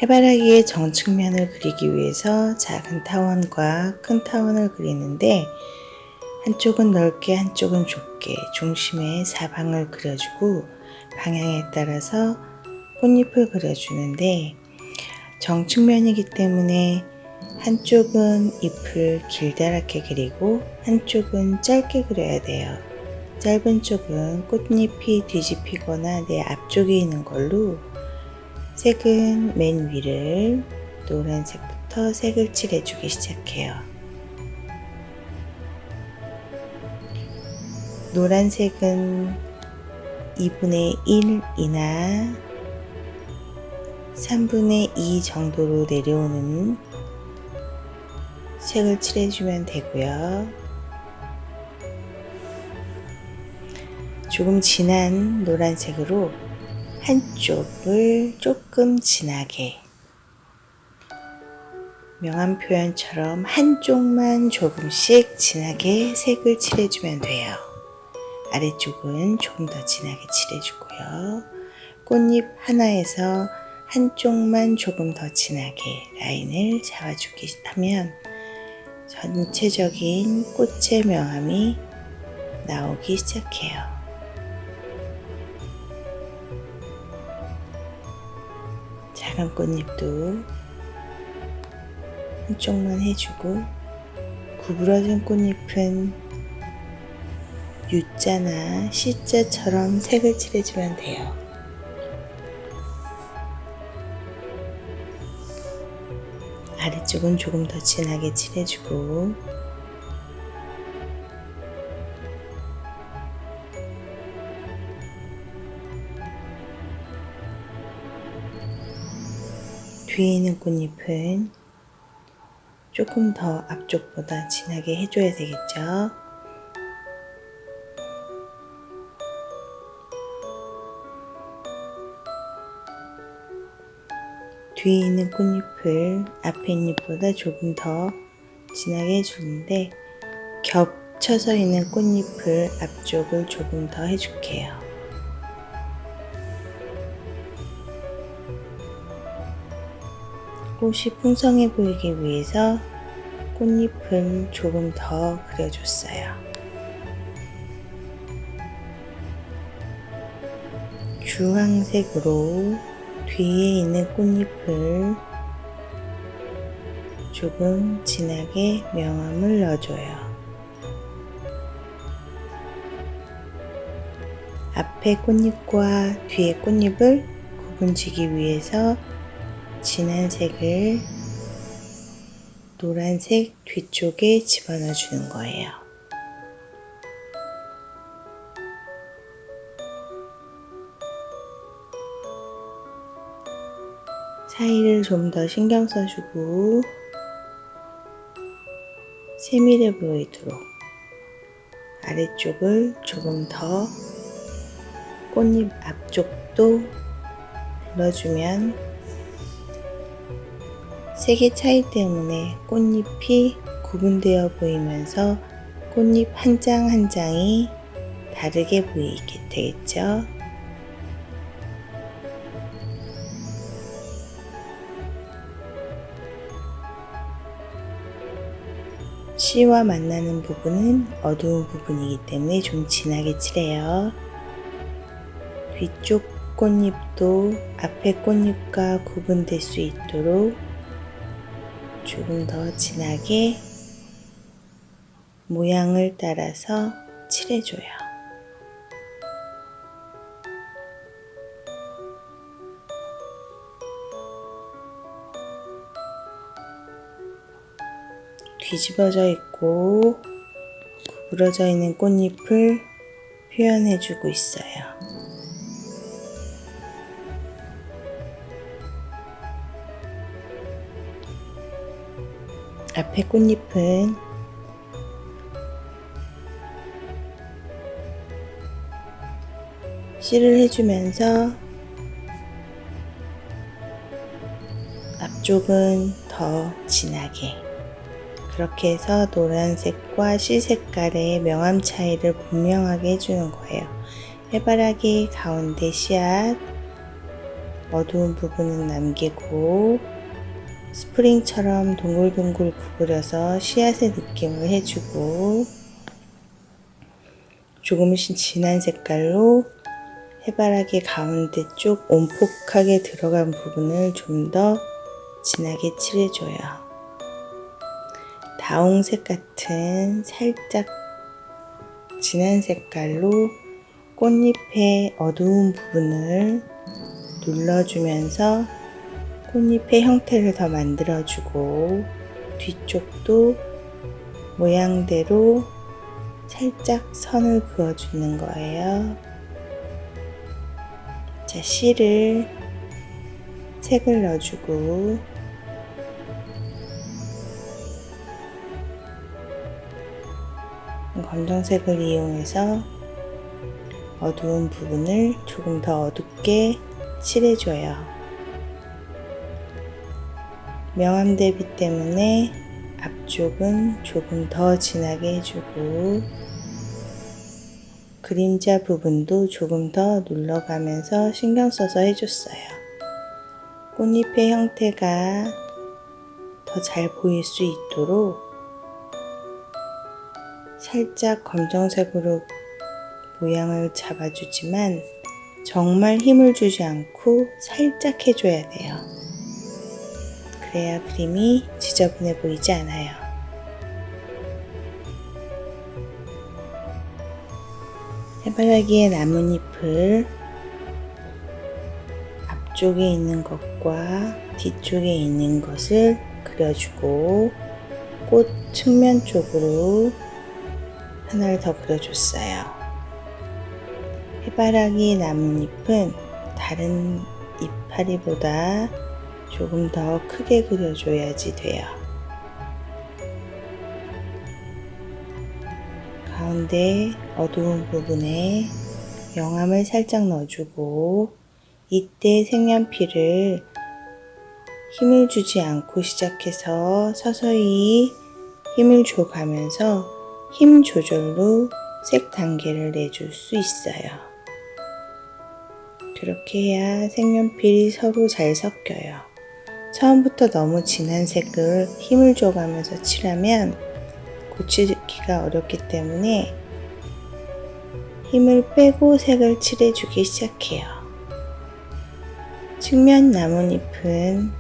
해바라기의 정측면을 그리기 위해서 작은 타원과 큰 타원을 그리는데 한쪽은 넓게 한쪽은 좁게 중심에 사방을 그려주고 방향에 따라서 꽃잎을 그려주는데 정측면이기 때문에 한쪽은 잎을 길다랗게 그리고 한쪽은 짧게 그려야 돼요. 짧은 쪽은 꽃잎이 뒤집히거나 내 앞쪽에 있는 걸로 색은 맨 위를 노란색부터 색을 칠해주기 시작해요. 노란색은 2분의 1이나 3분의 2 정도로 내려오는 색을 칠해주면 되고요. 조금 진한 노란색으로 한쪽을 조금 진하게 명암 표현처럼 한쪽만 조금씩 진하게 색을 칠해주면 돼요. 아래쪽은 조금 더 진하게 칠해주고요. 꽃잎 하나에서 한쪽만 조금 더 진하게 라인을 잡아주기 하면 전체적인 꽃의 명암이 나오기 시작해요. 작은 꽃잎도 한쪽만 해주고 구부러진 꽃잎은 U자나 C자처럼 색을 칠해주면 돼요. 아래쪽은 조금 더 진하게 칠해주고 뒤에 있는 꽃잎은 조금 더 앞쪽보다 진하게 해줘야 되겠죠. 뒤에 있는 꽃잎을 앞에 잎보다 조금 더 진하게 해주는데 겹쳐서 있는 꽃잎을 앞쪽을 조금 더 해줄게요. 꽃이 풍성해 보이기 위해서 꽃잎을 조금 더 그려줬어요. 주황색으로 뒤에 있는 꽃잎을 조금 진하게 명암을 넣어줘요. 앞에 꽃잎과 뒤에 꽃잎을 구분지기 위해서 진한 색을 노란색 뒤쪽에 집어넣어 주는 거예요. 사이를 좀 더 신경 써주고 세밀해 보이도록 아래쪽을 조금 더 꽃잎 앞쪽도 눌러주면 색의 차이 때문에 꽃잎이 구분되어 보이면서 꽃잎 한 장 한 장이 다르게 보이게 되겠죠. C와 만나는 부분은 어두운 부분이기 때문에 좀 진하게 칠해요. 뒤쪽 꽃잎도 앞에 꽃잎과 구분될 수 있도록 조금 더 진하게 모양을 따라서 칠해줘요. 뒤집어져 있고 구부러져 있는 꽃잎을 표현해주고 있어요. 앞에 꽃잎은 실을 해주면서 앞쪽은 더 진하게 그렇게 해서 노란색과 씨 색깔의 명암 차이를 분명하게 해주는 거예요. 해바라기 가운데 씨앗 어두운 부분은 남기고 스프링처럼 동글동글 구부려서 씨앗의 느낌을 해주고 조금씩 진한 색깔로 해바라기 가운데 쪽 온폭하게 들어간 부분을 좀 더 진하게 칠해줘요. 다홍색 같은 살짝 진한 색깔로 꽃잎의 어두운 부분을 눌러주면서 꽃잎의 형태를 더 만들어주고 뒤쪽도 모양대로 살짝 선을 그어주는 거예요. 자, 실을 색을 넣어주고 검정색을 이용해서 어두운 부분을 조금 더 어둡게 칠해줘요. 명암 대비 때문에 앞쪽은 조금 더 진하게 해주고 그림자 부분도 조금 더 눌러가면서 신경 써서 해줬어요. 꽃잎의 형태가 더 잘 보일 수 있도록 살짝 검정색으로 모양을 잡아주지만 정말 힘을 주지 않고 살짝 해줘야 돼요. 그래야 그림이 지저분해 보이지 않아요. 해바라기의 나뭇잎을 앞쪽에 있는 것과 뒤쪽에 있는 것을 그려주고 꽃 측면 쪽으로 하나를 더 그려줬어요. 해바라기 나뭇잎은 다른 이파리보다 조금 더 크게 그려줘야지 돼요. 가운데 어두운 부분에 명암을 살짝 넣어주고 이때 색연필을 힘을 주지 않고 시작해서 서서히 힘을 줘가면서 힘 조절로 색 단계를 내줄 수 있어요. 그렇게 해야 색연필이 서로 잘 섞여요. 처음부터 너무 진한 색을 힘을 줘가면서 칠하면 고치기가 어렵기 때문에 힘을 빼고 색을 칠해주기 시작해요. 측면 나뭇잎은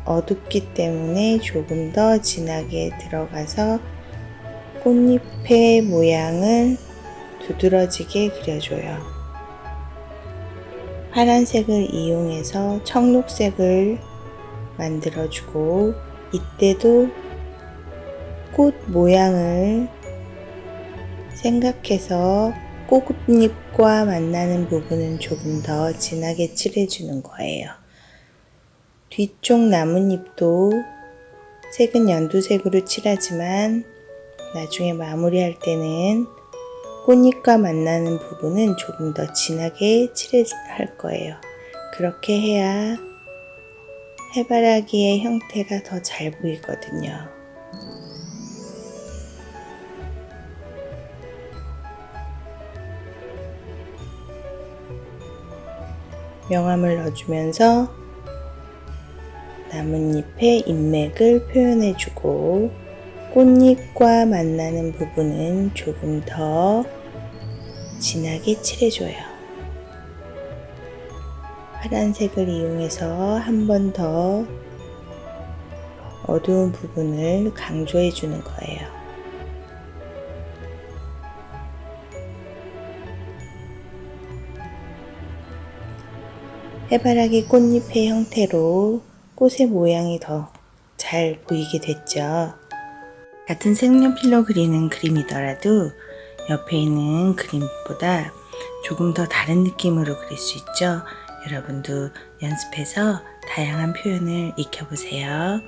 어둡기 때문에 조금 더 진하게 들어가서 꽃잎의 모양을 두드러지게 그려줘요. 파란색을 이용해서 청록색을 만들어주고 이때도 꽃 모양을 생각해서 꽃잎과 만나는 부분은 조금 더 진하게 칠해주는 거예요. 뒤쪽 나뭇잎도 색은 연두색으로 칠하지만 나중에 마무리할 때는 꽃잎과 만나는 부분은 조금 더 진하게 칠할 거예요. 그렇게 해야 해바라기의 형태가 더 잘 보이거든요. 명암을 넣어주면서 나뭇잎의 인맥을 표현해주고 꽃잎과 만나는 부분은 조금 더 진하게 칠해줘요. 파란색을 이용해서 한 번 더 어두운 부분을 강조해 주는 거예요. 해바라기 꽃잎의 형태로 꽃의 모양이 더 잘 보이게 됐죠. 같은 색연필로 그리는 그림이더라도 옆에 있는 그림보다 조금 더 다른 느낌으로 그릴 수 있죠. 여러분도 연습해서 다양한 표현을 익혀보세요.